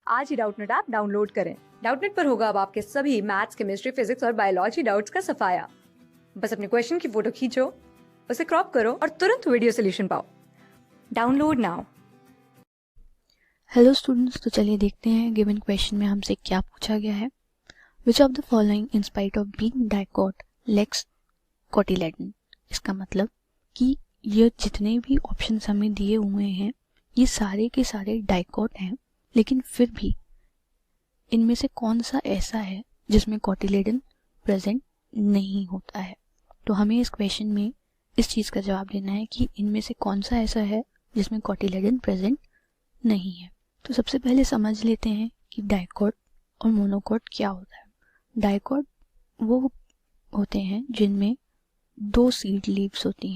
आज ही Doubtnut app download करें। Doubtnut पर होगा अब आपके सभी मैथ्स, केमिस्ट्री, फिजिक्स और बायोलॉजी डाउट्स का सफाया। बस अपने क्वेश्चन की फोटो खींचो, उसे क्रॉप करो और तुरंत वीडियो सोल्यूशन पाओ। Download now. हेलो स्टूडेंट्स, तो चलिए देखते हैं गिवन क्वेश्चन में हमसे क्या पूछा गया है। Which of the following in spite of being dicot lakhs cotyledon. इसका मतलब कि ये जितने भी ऑप्शंस हमें दिए हुए हैं ये सारे के सारे डाइकोट हैं, लेकिन फिर भी इनमें से कौन सा ऐसा है जिसमें कोटिलेडन प्रेजेंट नहीं होता है। तो हमें इस क्वेश्चन में इस चीज़ का जवाब देना है कि इनमें से कौन सा ऐसा है जिसमें कोटिलेडन प्रेजेंट नहीं है। तो सबसे पहले समझ लेते हैं कि डाइकोट और मोनोकोट क्या होता है। डाइकोट वो होते हैं जिनमें दो सीड लीव्स होती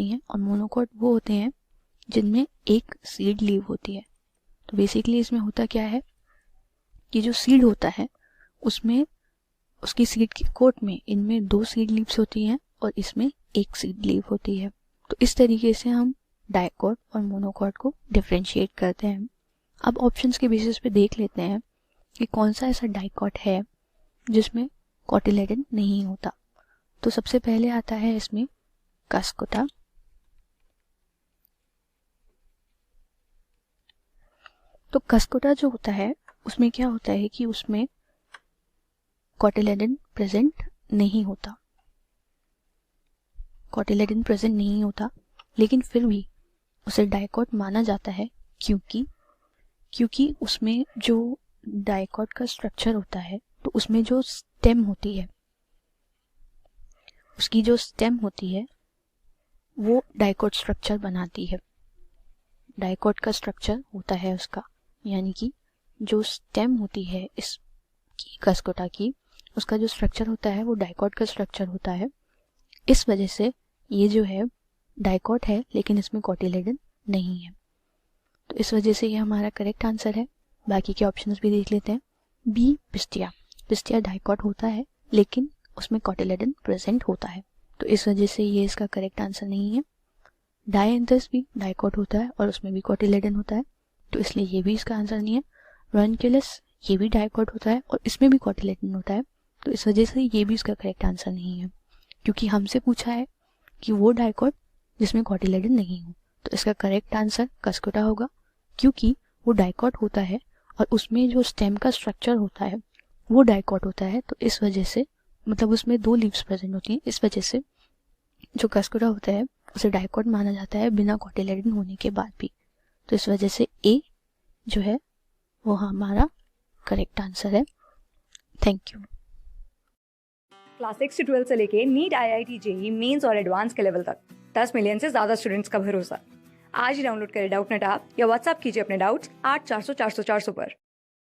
हैं, और मोनोकोट वो होते हैं जिनमें एक सीड लीव होती है। तो बेसिकली इसमें होता क्या है कि जो सीड होता है उसमें उसकी सीड के कोट में इनमें दो सीड लीव्स होती हैं और इसमें एक सीड लीव होती है। तो इस तरीके से हम डाइकोट और मोनोकोट को डिफरेंशिएट करते हैं। अब ऑप्शंस के बेसिस पे देख लेते हैं कि कौन सा ऐसा डाइकोट है जिसमें कोटिलेडन नहीं होता। तो सबसे पहले आता है इसमें कस्कोटा। तो कस्कोटा जो होता है उसमें क्या होता है कि उसमें कोटिलेडन प्रेजेंट नहीं होता, लेकिन फिर भी उसे डाइकोट माना जाता है क्योंकि उसमें जो डाइकोट का स्ट्रक्चर होता है तो उसमें जो स्टेम होती है, उसकी जो स्टेम होती है वो डाइकोट स्ट्रक्चर बनाती है। डाइकोट का स्ट्रक्चर होता है उसका, यानी कि जो स्टेम होती है इस कस्कोटा की, उसका जो स्ट्रक्चर होता है वो डाइकोट का स्ट्रक्चर होता है। इस वजह से ये जो है डाइकोट है लेकिन इसमें कोटिलेडन नहीं है। तो इस वजह से ये हमारा करेक्ट आंसर है। बाकी के ऑप्शंस भी देख लेते हैं। बी पिस्टिया डाइकोट होता है लेकिन उसमें कोटिलेडन प्रेजेंट होता है, तो इस वजह से ये इसका करेक्ट आंसर नहीं है। डायंथस भी डाइकोट होता है और उसमें भी कोटिलेडन होता है, तो इसलिए ये भी इसका आंसर नहीं है। रनक्यूलस ये भी डाइकोट होता है और इसमें भी कोटिलेडन होता है, तो इस वजह से ये भी इसका करेक्ट आंसर नहीं है, क्योंकि हमसे पूछा है कि वो डाइकोट जिसमें कोटिलेडन नहीं हो। तो इसका करेक्ट आंसर कस्कोटा होगा, क्योंकि वो डाइकोट होता है और उसमें जो स्टेम का स्ट्रक्चर होता है वो डाइकोट होता है। तो इस वजह से मतलब उसमें दो लीव्स प्रेजेंट होती हैं, इस वजह से जो कस्कोटा होता है उसे डाइकोट माना जाता है बिना कोटिलेडन होने के बाद भी। तो इस वजह से ए जो है वो हमारा करेक्ट आंसर है। Thank you. क्लास 6 से 12 से लेके नीट, IIT, JEE मेंस और एडवांस के लेवल तक 10 मिलियन से ज्यादा स्टूडेंट्स का भरोसा। आज ही डाउनलोड करें डाउटनेट ऐप या व्हाट्सएप कीजिए अपने डाउट्स 8400 400 400 पर।